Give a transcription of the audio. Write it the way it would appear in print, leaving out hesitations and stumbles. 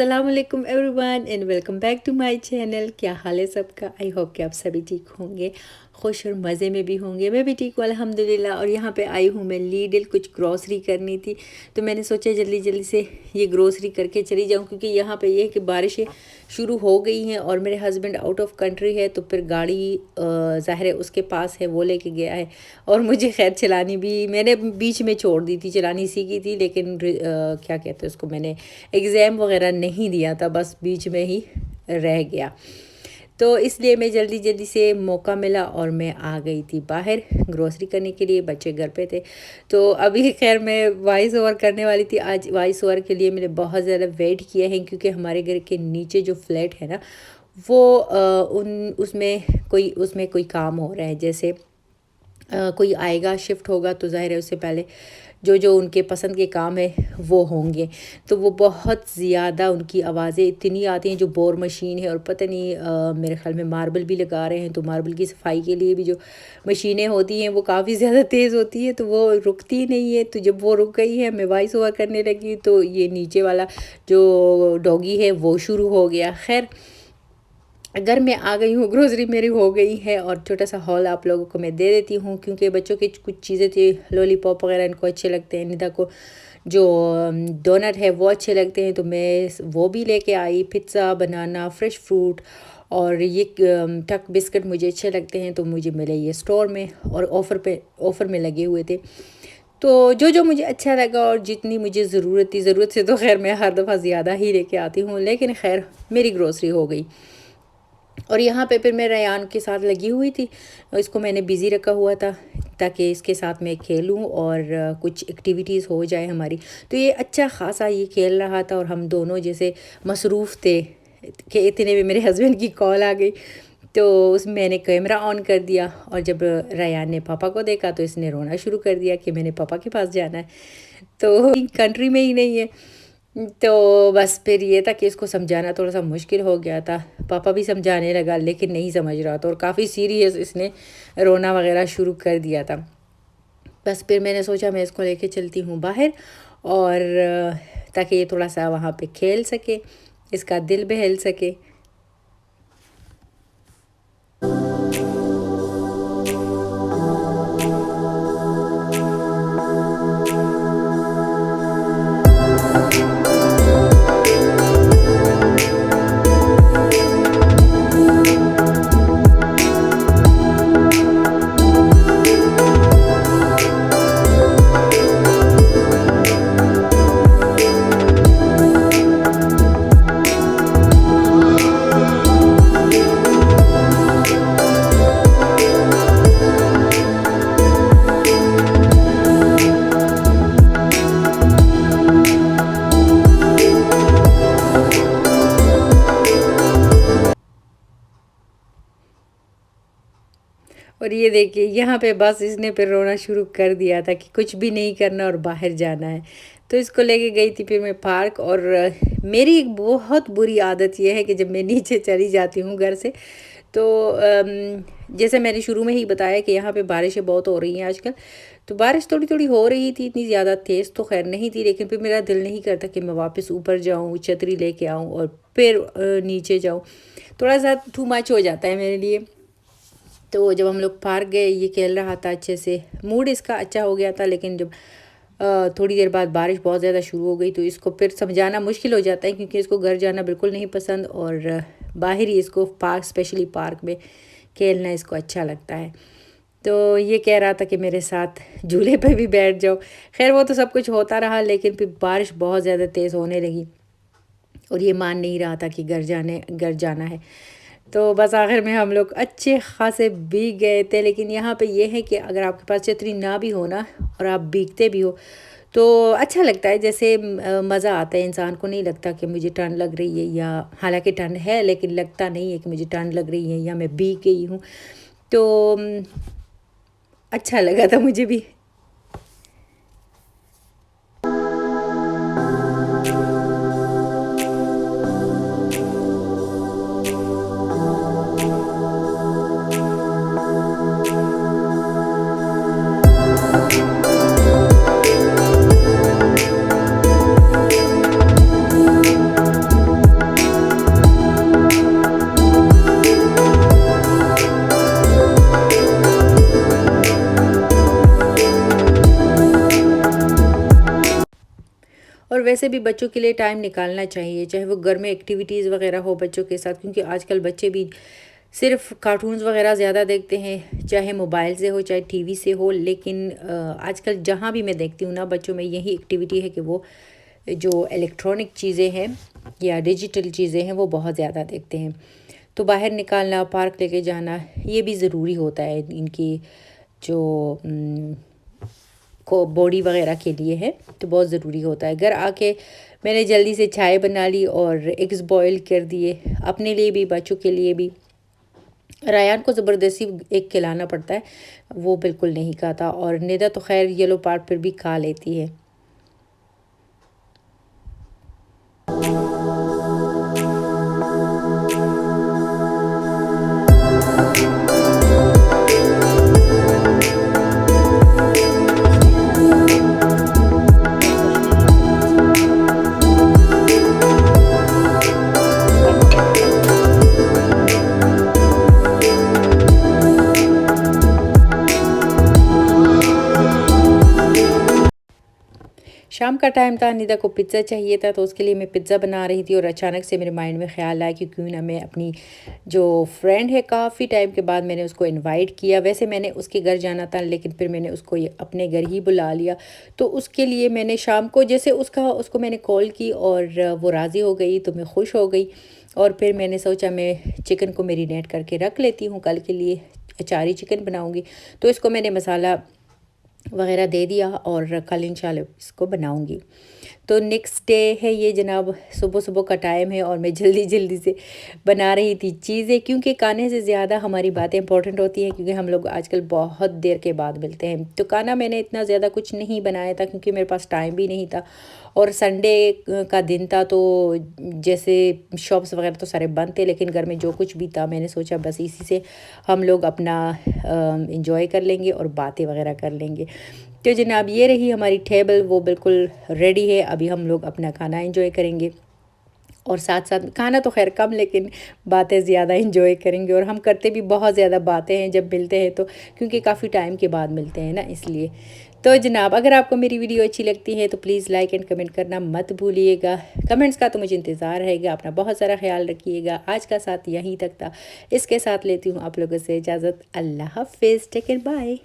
अस्सलाम वालेकुम everyone and welcome back to my channel. क्या हाल है सबका? आई होप कि आप सभी ठीक होंगे, खुश और मज़े में भी होंगे। मैं भी ठीक हूँ अल्हम्दुलिल्लाह। और यहाँ पे आई हूँ मैं लीडल, कुछ ग्रोसरी करनी थी तो मैंने सोचा जल्दी जल्दी से ये ग्रोसरी करके चली जाऊँ, क्योंकि यहाँ पे ये है कि बारिशें शुरू हो गई हैं और मेरे हस्बैंड आउट ऑफ कंट्री है, तो फिर गाड़ी ज़ाहिर है उसके पास है, वो लेके गया है। और मुझे खैर चलानी भी मैंने बीच में छोड़ दी थी, चलानी सीखी थी, लेकिन क्या कहते हैं उसको, मैंने एग्ज़ाम वगैरह नहीं दिया था, बस बीच में ही रह गया। तो इसलिए मैं जल्दी जल्दी से मौका मिला और मैं आ गई थी बाहर ग्रोसरी करने के लिए। बच्चे घर पे थे, तो अभी खैर मैं वॉइस ओवर करने वाली थी। आज वॉइस ओवर के लिए मैंने बहुत ज़्यादा वेट किया है, क्योंकि हमारे घर के नीचे जो फ्लैट है ना, वो उन उसमें कोई काम हो रहा है। जैसे कोई आएगा, शिफ्ट होगा, तो ज़ाहिर है उससे पहले जो जो उनके पसंद के काम है वो होंगे। तो वो बहुत ज़्यादा उनकी आवाज़ें इतनी आती हैं, जो बोर मशीन है, और पता नहीं मेरे ख़्याल में मार्बल भी लगा रहे हैं, तो मार्बल की सफाई के लिए भी जो मशीनें होती हैं वो काफ़ी ज़्यादा तेज़ होती है, तो वो रुकती नहीं है। तो जब वो रुक गई है, मैं वॉइस ओवर करने लगी, तो ये नीचे वाला जो डॉगी है वो शुरू हो गया। खैर, घर में आ गई हूँ, ग्रोसरी मेरी हो गई है, और छोटा सा हॉल आप लोगों को मैं दे देती हूँ, क्योंकि बच्चों की कुछ चीज़ें थी, लॉलीपॉप वगैरह इनको अच्छे लगते हैं। निदा को जो डोनट है वो अच्छे लगते हैं, तो मैं वो भी लेके आई। पिज़्ज़ा, बनाना, फ्रेश फ्रूट, और ये टक बिस्किट मुझे अच्छे लगते हैं, तो मुझे मिले ये स्टोर में, और ऑफ़र में लगे हुए थे। तो जो जो मुझे अच्छा लगा और जितनी मुझे ज़रूरत थी, ज़रूरत से तो खैर मैं हर दफ़ा ज़्यादा ही लेके आती हूँ, लेकिन खैर मेरी ग्रोसरी हो गई। और यहाँ पे फिर मैं रेयान के साथ लगी हुई थी, इसको मैंने बिज़ी रखा हुआ था ताकि इसके साथ मैं खेलूं और कुछ एक्टिविटीज़ हो जाए हमारी। तो ये अच्छा ख़ासा ये खेल रहा था, और हम दोनों जैसे मसरूफ़ थे कि इतने में मेरे हस्बैंड की कॉल आ गई। तो उसमें मैंने कैमरा ऑन कर दिया, और जब रेयान ने पापा को देखा तो इसने रोना शुरू कर दिया कि मैंने पापा के पास जाना है। तो कंट्री में ही नहीं है, तो बस फिर ये था कि इसको समझाना थोड़ा सा मुश्किल हो गया था। पापा भी समझाने लगा, लेकिन नहीं समझ रहा था, और काफ़ी सीरियस इसने रोना वगैरह शुरू कर दिया था। बस फिर मैंने सोचा मैं इसको लेके चलती हूँ बाहर, और ताकि ये थोड़ा सा वहाँ पे खेल सके, इसका दिल बहल सके। और ये देखिए यहाँ पे बस इसने फिर रोना शुरू कर दिया था कि कुछ भी नहीं करना और बाहर जाना है। तो इसको लेके गई थी फिर मैं पार्क। और मेरी एक बहुत बुरी आदत ये है कि जब मैं नीचे चली जाती हूँ घर से, तो जैसे मैंने शुरू में ही बताया कि यहाँ पे बारिशें बहुत हो रही हैं आजकल। तो बारिश थोड़ी थोड़ी हो रही थी, इतनी ज़्यादा तेज़ तो खैर नहीं थी, लेकिन फिर मेरा दिल नहीं करता कि मैं वापस ऊपर जाऊँ, छतरी लेके आऊँ और फिर नीचे जाऊँ। थोड़ा सा टू मच हो जाता है मेरे लिए। तो जब हम लोग पार्क गए, ये खेल रहा था अच्छे से, मूड इसका अच्छा हो गया था। लेकिन जब थोड़ी देर बाद बारिश बहुत ज़्यादा शुरू हो गई, तो इसको फिर समझाना मुश्किल हो जाता है, क्योंकि इसको घर जाना बिल्कुल नहीं पसंद, और बाहर ही इसको पार्क, स्पेशली पार्क में खेलना इसको अच्छा लगता है। तो ये कह रहा था कि मेरे साथ झूले पे भी बैठ जाओ। खैर वो तो सब कुछ होता रहा, लेकिन फिर बारिश बहुत ज़्यादा तेज़ होने लगी, और ये मान नहीं रहा था कि घर जाना है। तो बस आखिर में हम लोग अच्छे खासे भीग गए थे। लेकिन यहाँ पे ये है कि अगर आपके पास छतरी ना भी हो ना, और आप भीगते भी हो, तो अच्छा लगता है, जैसे मज़ा आता है। इंसान को नहीं लगता कि मुझे ठंड लग रही है, या हालांकि ठंड है लेकिन लगता नहीं है कि मुझे ठंड लग रही है या मैं भीग गई हूँ। तो अच्छा लगा था मुझे भी। वैसे भी बच्चों के लिए टाइम निकालना चाहिए, चाहे वो घर में एक्टिविटीज़ वगैरह हो बच्चों के साथ, क्योंकि आजकल बच्चे भी सिर्फ कार्टून्स वगैरह ज़्यादा देखते हैं, चाहे मोबाइल से हो चाहे टीवी से हो। लेकिन आजकल जहाँ भी मैं देखती हूँ ना, बच्चों में यही एक्टिविटी है कि वो जो इलेक्ट्रॉनिक चीज़ें हैं या डिजिटल चीज़ें हैं वो बहुत ज़्यादा देखते हैं। तो बाहर निकालना, पार्क लेके जाना, ये भी ज़रूरी होता है इनकी जो को बॉडी वगैरह के लिए है, तो बहुत ज़रूरी होता है। घर आके मैंने जल्दी से चाय बना ली और एग्स बॉईल कर दिए, अपने लिए भी बच्चों के लिए भी। रायान को ज़बरदस्ती एक खिलाना पड़ता है, वो बिल्कुल नहीं खाता, और निदा तो खैर येलो पार्ट पर भी खा लेती है। शाम का टाइम था, निदा को पिज़्ज़ा चाहिए था, तो उसके लिए मैं पिज़्ज़ा बना रही थी। और अचानक से मेरे माइंड में ख़्याल आया कि क्यों ना मैं अपनी जो फ्रेंड है, काफ़ी टाइम के बाद मैंने उसको इनवाइट किया। वैसे मैंने उसके घर जाना था, लेकिन फिर मैंने उसको अपने घर ही बुला लिया। तो उसके लिए मैंने शाम को जैसे उसको मैंने कॉल की और वो राज़ी हो गई, तो मैं खुश हो गई। और फिर मैंने सोचा मैं चिकन को मैरिनेट करके रख लेती हूँ, कल के लिए अचारी चिकन बनाऊँगी। तो इसको मैंने मसाला वगैरह दे दिया और कल इंशाल्लाह इसको बनाऊंगी। तो नेक्स्ट डे है ये जनाब, सुबह सुबह का टाइम है और मैं जल्दी जल्दी से बना रही थी चीज़ें, क्योंकि खाने से ज़्यादा हमारी बातें इंपॉर्टेंट होती हैं, क्योंकि हम लोग आजकल बहुत देर के बाद मिलते हैं। तो खाना मैंने इतना ज़्यादा कुछ नहीं बनाया था, क्योंकि मेरे पास टाइम भी नहीं था और संडे का दिन था, तो जैसे शॉप्स वगैरह तो सारे बंद थे, लेकिन घर में जो कुछ भी था मैंने सोचा बस इसी से हम लोग अपना इंजॉय कर लेंगे और बातें वगैरह कर लेंगे। तो जनाब ये रही हमारी टेबल, वो बिल्कुल रेडी है। अभी हम लोग अपना खाना एंजॉय करेंगे और साथ साथ खाना तो खैर कम, लेकिन बातें ज़्यादा एंजॉय करेंगे। और हम करते भी बहुत ज़्यादा बातें हैं जब मिलते हैं, तो क्योंकि काफ़ी टाइम के बाद मिलते हैं ना, इसलिए। तो जनाब अगर आपको मेरी वीडियो अच्छी लगती है तो प्लीज़ लाइक एंड कमेंट करना मत भूलिएगा। कमेंट्स का तो मुझे इंतज़ार रहेगा। अपना बहुत सारा ख्याल रखिएगा। आज का साथ यहीं तक था, इसके साथ लेती हूँ आप लोगों से इजाज़त। अल्लाह हाफिज़, टेक केयर, बाय।